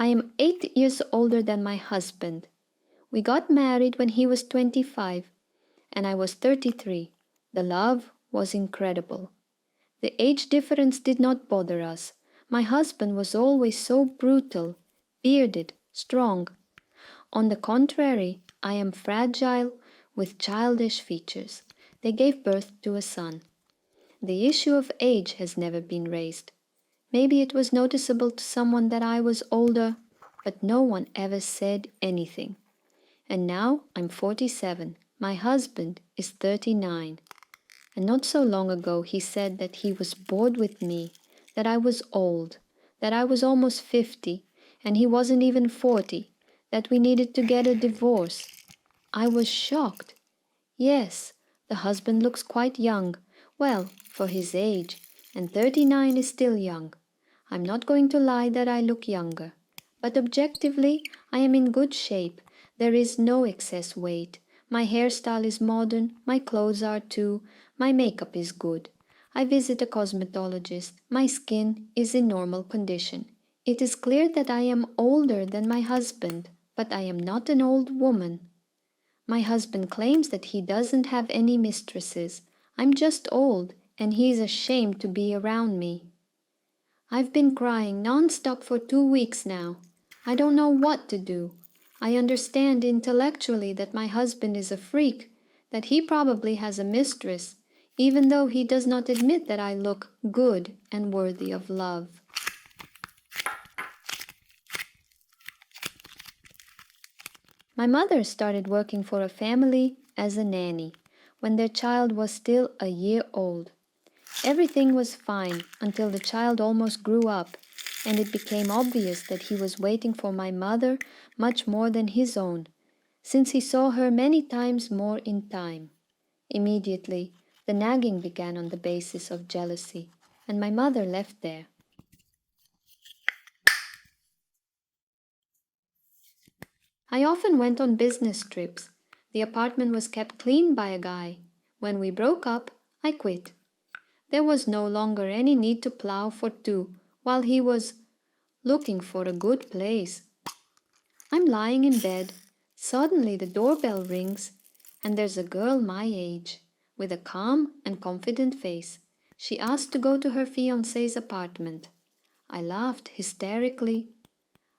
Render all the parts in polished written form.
I am 8 years older than my husband. We got married when he was 25 and I was 33. The love was incredible. The age difference did not bother us. My husband was always so brutal, bearded, strong. On the contrary, I am fragile with childish features. They gave birth to a son. The issue of age has never been raised. Maybe it was noticeable to someone that I was older, but no one ever said anything. And now I'm 47. My husband is 39. And not so long ago he said that he was bored with me, that I was old, that I was almost 50, and he wasn't even 40, that we needed to get a divorce. I was shocked. Yes, the husband looks quite young, well, for his age, and 39 is still young. I'm not going to lie that I look younger, but objectively I am in good shape. There is no excess weight. My hairstyle is modern, my clothes are too, my makeup is good. I visit a cosmetologist. My skin is in normal condition. It is clear that I am older than my husband, but I am not an old woman. My husband claims that he doesn't have any mistresses. I'm just old, and he is ashamed to be around me. I've been crying non-stop for 2 weeks now. I don't know what to do. I understand intellectually that my husband is a freak, that he probably has a mistress, even though he does not admit that I look good and worthy of love. My mother started working for a family as a nanny when their child was still a year old. Everything was fine until the child almost grew up, and it became obvious that he was waiting for my mother much more than his own, since he saw her many times more in time. Immediately, the nagging began on the basis of jealousy, and my mother left there. I often went on business trips. The apartment was kept clean by a guy. When we broke up, I quit. There was no longer any need to plow for 2 while he was looking for a good place. I'm lying in bed. Suddenly the doorbell rings, and there's a girl my age, with a calm and confident face. She asked to go to her fiancé's apartment. I laughed hysterically.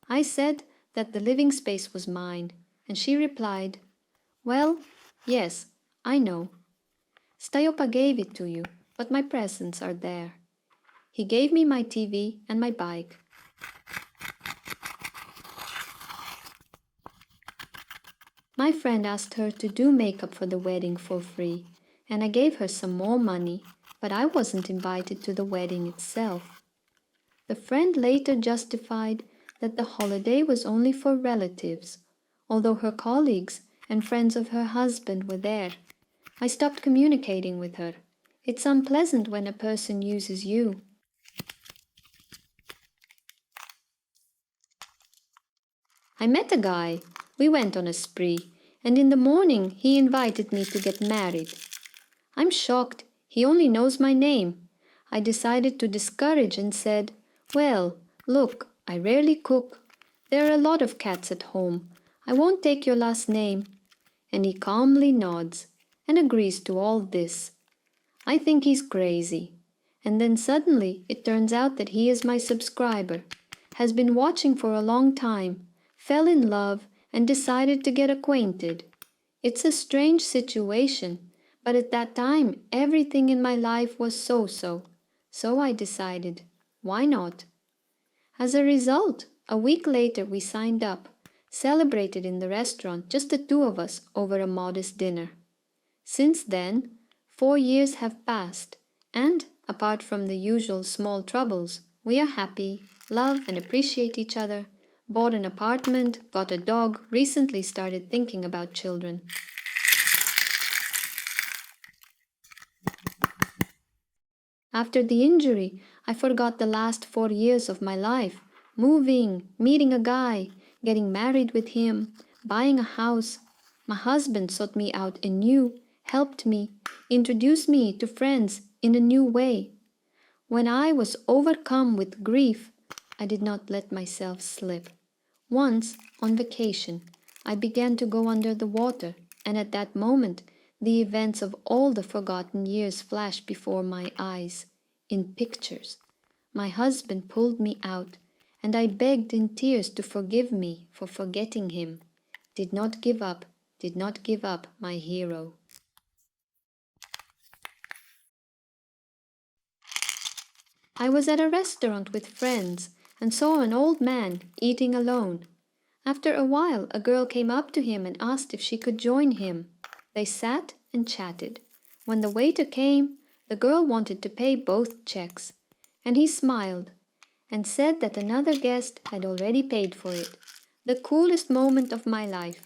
I said that the living space was mine, and she replied, "Well, yes, I know. Stajopa gave it to you, but my presents are there." He gave me my TV and my bike. My friend asked her to do makeup for the wedding for free, and I gave her some more money, but I wasn't invited to the wedding itself. The friend later justified that the holiday was only for relatives, although her colleagues and friends of her husband were there. I stopped communicating with her. It's unpleasant when a person uses you. I met a guy. We went on a spree, and in the morning he invited me to get married. I'm shocked. He only knows my name. I decided to discourage and said, "Well, look, I rarely cook. There are a lot of cats at home. I won't take your last name." And he calmly nods and agrees to all this. I think he's crazy. And then suddenly it turns out that he is my subscriber, has been watching for a long time, fell in love, and decided to get acquainted. It's a strange situation, but at that time everything in my life was so-so. So I decided, why not? As a result, a week later we signed up, celebrated in the restaurant, just the 2 of us, over a modest dinner. Since then, 4 years have passed, and, apart from the usual small troubles, we are happy, love and appreciate each other, bought an apartment, got a dog, recently started thinking about children. After the injury, I forgot the last 4 years of my life. Moving, meeting a guy, getting married with him, buying a house. My husband sought me out anew, helped me, introduced me to friends in a new way. When I was overcome with grief, I did not let myself slip. Once, on vacation, I began to go under the water, and at that moment, the events of all the forgotten years flashed before my eyes, in pictures. My husband pulled me out, and I begged in tears to forgive me for forgetting him. Did not give up, did not give up, my hero. I was at a restaurant with friends and saw an old man eating alone. After a while, a girl came up to him and asked if she could join him. They sat and chatted. When the waiter came, the girl wanted to pay both checks, and he smiled and said that another guest had already paid for it. The coolest moment of my life.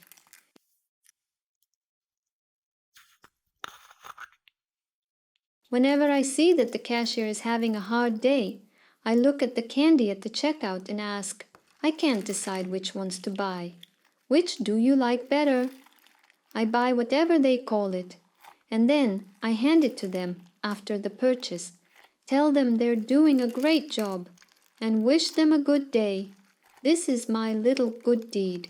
Whenever I see that the cashier is having a hard day, I look at the candy at the checkout and ask, I can't decide which ones to buy. Which do you like better? I buy whatever they call it, and then I hand it to them after the purchase, tell them they're doing a great job, and wish them a good day. This is my little good deed.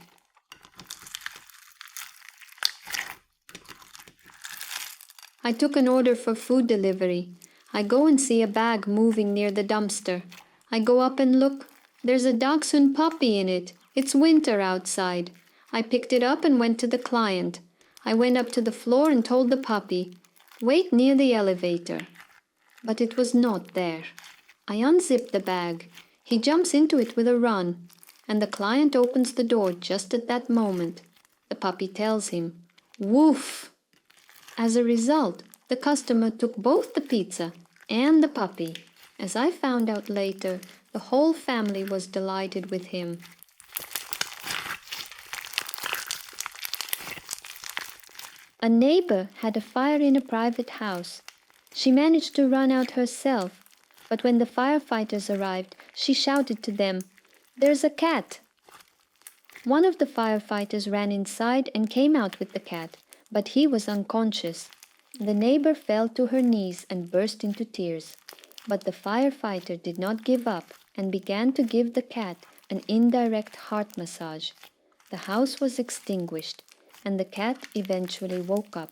I took an order for food delivery. I go and see a bag moving near the dumpster. I go up and look. There's a dachshund puppy in it. It's winter outside. I picked it up and went to the client. I went up to the floor and told the puppy, wait near the elevator. But it was not there. I unzip the bag. He jumps into it with a run, and the client opens the door just at that moment. The puppy tells him, woof! As a result, the customer took both the pizza and the puppy. As I found out later, the whole family was delighted with him. A neighbor had a fire in a private house. She managed to run out herself, but when the firefighters arrived, she shouted to them, "There's a cat!" One of the firefighters ran inside and came out with the cat, but he was unconscious. The neighbor fell to her knees and burst into tears. But the firefighter did not give up and began to give the cat an indirect heart massage. The house was extinguished, and the cat eventually woke up.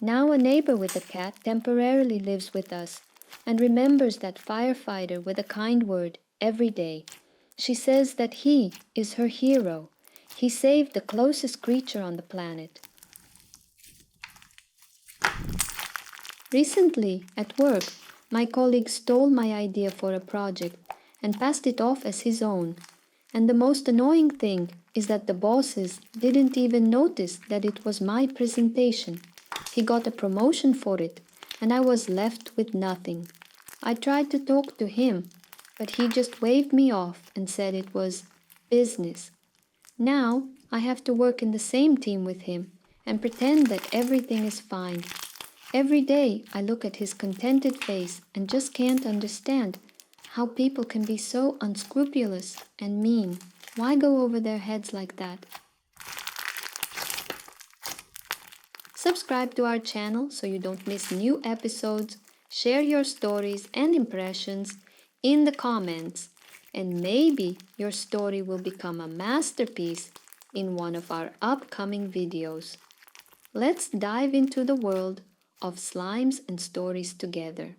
Now a neighbor with a cat temporarily lives with us and remembers that firefighter with a kind word every day. She says that he is her hero. He saved the closest creature on the planet. Recently, at work, my colleague stole my idea for a project and passed it off as his own. And the most annoying thing is that the bosses didn't even notice that it was my presentation. He got a promotion for it, and I was left with nothing. I tried to talk to him, but he just waved me off and said it was business. Now I have to work in the same team with him and pretend that everything is fine. Every day I look at his contented face and just can't understand how people can be so unscrupulous and mean. Why go over their heads like that? Subscribe to our channel so you don't miss new episodes. Share your stories and impressions in the comments, and maybe your story will become a masterpiece in one of our upcoming videos. Let's dive into the world of slimes and stories together.